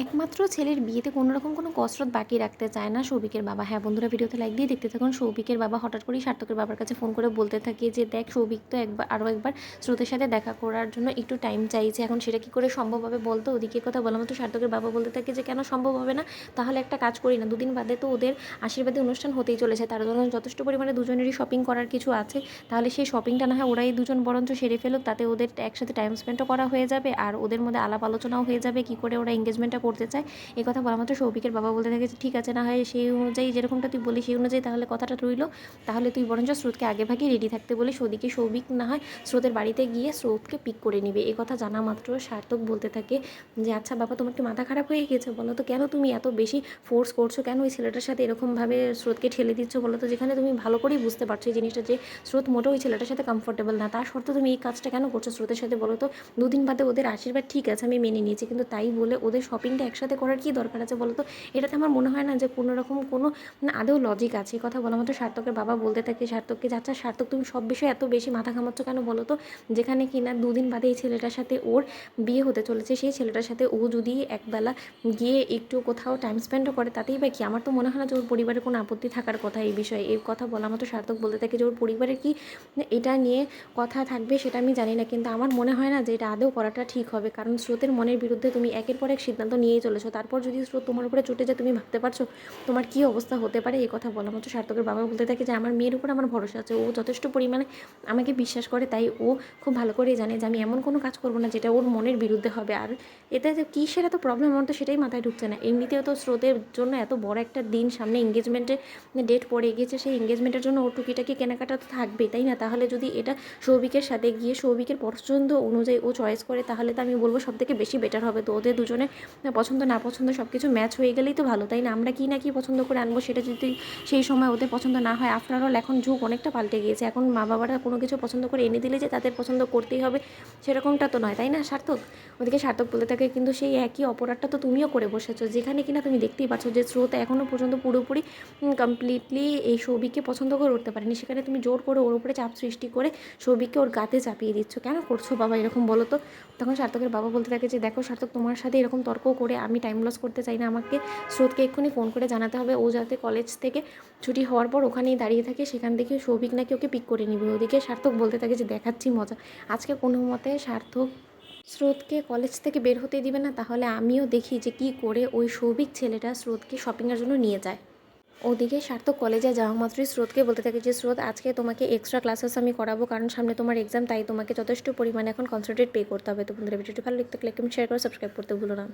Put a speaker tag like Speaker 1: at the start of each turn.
Speaker 1: একমাত্র ছেলের বিয়েতে কোনোরকম কোনো কসরত বাকি রাখতে চায় না সৌভিকের বাবা। হ্যাঁ বন্ধুরা, ভিডিওতে লাইক দিয়ে দেখতে থাকুন। সৌভিকের বাবা হঠাৎ করেই সার্থকের বাবার কাছে ফোন করে বলতে থাকে যে, দেখ সৌভিক তো আরও একবার স্রোতের সাথে দেখা করার জন্য একটু টাইম চাইছে, এখন সেটা কি করে সম্ভব হবে বলতো। ওদিকে কথা বলা মতো সার্থকের বাবা বলতে থাকে যে, কেন সম্ভব হবে না? তাহলে একটা কাজ করি না, দুদিন বাদে তো ওদের আশীর্বাদী অনুষ্ঠান হতেই চলেছে, তার জন্য যথেষ্ট পরিমাণে দুজনেরই শপিং করার কিছু আছে। তাহলে সেই শপিংটা না হয় ওরাই দুজন বরঞ্চ সেরে ফেলুক, তাতে ওদের একসাথে টাইম স্পেন্ডও করা হয়ে যাবে, আর ওদের মধ্যে আলাপ আলোচনাও হয়ে যাবে কী করে ওরা এঙ্গেজমেন্টটা করতে চায়। এই কথা বলা মাত্র সৌভিকের বাবা বলতে থাকে যে, ঠিক আছে, না হয় সেই অনুযায়ী যেরকমটা তুই বলি সেই অনুযায়ী তাহলে কথাটা রইলো। তাহলে তুই বরঞ্চ স্রোতকে আগে ভাগে রেডি থাকতে বলিস, ওদিকে সৌভিক না হয় স্রোতের বাড়িতে গিয়ে স্রোতকে পিক করে নিবে। এই কথা জানা মাত্র সার্থক বলতে থাকে যে, আচ্ছা বাবা, তোমার কি মাথা খারাপ হয়ে গিয়েছে? বলো তো, কেন তুমি এত বেশি ফোর্স করছো? কেন ওই ছেলেটার সাথে এরকমভাবে স্রোতকে ঠেলে দিচ্ছ বলো তো? যেখানে তুমি ভালো করেই বুঝতে পারছো এই জিনিসটা যে স্রোত মোটেও ওই ছেলেটার সাথে কমফোর্টেবল না, তার সত্ত্বেও তুমি এই কাজটা কেন করছো স্রোতের সাথে বলো তো? দুদিন বাদে ওদের আশীর্বাদ, ঠিক আছে আমি মেনে নিয়েছি, কিন্তু তাই বলে ওদের শপিংটা একসাথে করার কী দরকার আছে বলো তো? এটাতে আমার মনে হয় না যে কোনো রকম কোনো আদৌ লজিক আছে। কথা বলা মতো সার্থকের বাবা বলতে থাকে সার্থককে, আচ্ছা সার্থক, তুমি সব বিষয়ে এত বেশি মাথা ঘামাচ্ছ কেন বলো তো? যেখানে কিনা দুদিন বাদে এই ছেলেটার সাথে ওর বিয়ে হতে চলেছে, সেই ছেলেটার সাথে ও যদি একবেলা গিয়ে একটু কোথাও টাইম স্পেন্ডও করে তাতেই বা কি? আমার তো মনে হয় না যে ওর পরিবারের কোনো আপত্তি থাকার কথা এই বিষয়ে। এই কথা বলা মতো সার্থক বলতে থাকে যে, ওর পরিবারের কি এটা নিয়ে কথা থাকবে সেটা আমি জানি না, কিন্তু আমার মনে হয় না যে এটা আদৌ করাটা ঠিক হবে, কারণ স্রোতের মনের বিরুদ্ধে তুমি একের পর এক সিদ্ধান্ত নিয়েই চলেছো। তারপর যদি স্রোত তোমার উপরে চটে যায়, তুমি ভাবতে পারছো তোমার কী অবস্থা হতে পারে? এই কথা বলা মতো সার্থকের বাবা বলতে থাকে যে, আমার মেয়ের উপর আমার ভরসা আছে, ও যথেষ্ট পরিমাণে আমাকে বিশ্বাস করে, তাই ও খুব ভালো করেই জানে যে আমি এমন কোনো কাজ করবো না যেটা ওর মনের বিরুদ্ধে হবে। আর এতে যে কিসের এত প্রবলেম, আমার তো সেটাই মাথায় ঢুকছে না। এমনিতেও তো স্রোতের জন্য এত বড় একটা দিন সামনে, এঙ্গেজমেন্টের ডেট পড়ে গিয়েছে, সেই এঙ্গেজমেন্টের জন্য ওর টুকিটাকি কেনাকাটা তো থাকবেই, তাই না? তাহলে যদি এটা সৌভিকের সাথে গিয়ে সৌভিকের পছন্দ অনুযায়ী ও চয়েস করে, তাহলে তো আমি বলবো সব থেকে বেশি বেটার হবে। তো ওদের দুজনে পছন্দ না পছন্দ সব কিছু ম্যাচ হয়ে গেলেই তো ভালো, তাই না? আমরা কি না কি পছন্দ করে আনবো, সেটা যদি সেই সময় ওদের পছন্দ না হয়, আফটার অল এখন যুগ অনেকটা পাল্টে গিয়েছে, এখন মা বাবারা কোনো কিছু পছন্দ করে এনে দিলে যে তাদের পছন্দ করতেই হবে সেরকমটা তো নয়, তাই না সার্থক? ওদিকে সার্থক বলে থাকে, কিন্তু সেই একই অপরাধটা তো তুমিও করে বসেছো, যেখানে কিনা তুমি দেখতেই পাচ্ছ যে স্রোত এখনও পর্যন্ত পুরোপুরি কমপ্লিটলি এই সৌভিককে পছন্দ করে উঠতে পারেনি, সেখানে তুমি জোর করে ওর উপরে চাপ সৃষ্টি করে সৌভিককে ওর গাতে চাপিয়ে দিচ্ছ। কেন করছো বাবা এরকম বলো তো? তখন সার্থকের বাবা বলতে থাকে যে, দেখো সার্থক, তোমার সাথে এরকম তর্ক করে আমি টাইম লস করতে চাই না, আমাকে স্রোতকে এক্ষুনি ফোন করে জানাতে হবে, ও যাতে কলেজ থেকে ছুটি হওয়ার পর ওখানেই দাঁড়িয়ে থাকে, সেখান থেকে সৌভিক নাকি ওকে পিক করে নিবে। ওদিকে সার্থক বলতে থাকে যে, দেখাচ্ছি মজা, আজকে কোনো মতে সার্থক স্রোতকে কলেজ থেকে বের হতে দিবে না, তাহলে আমিও দেখি যে কী করে ওই সৌভিক ছেলেটা স্রোতকে শপিংয়ের জন্য নিয়ে যায়। ওদিকে সার্থক কলেজে যাওয়া মাত্রই স্রোতকে বলতে থাকে যে, স্রোত, আজকে তোমাকে এক্সট্রা ক্লাসেস আমি করাবো, কারণ সামনে তোমার এক্সাম, তাই তোমাকে যথেষ্ট পরিমাণে এখন কনসেন্ট্রেট পে করতে হবে। তো বন্ধুরা, ভিডিওটি ভালো লাগতে লাইক কমেন্ট শেয়ার করে সাবস্ক্রাইব করতে ভুলো না।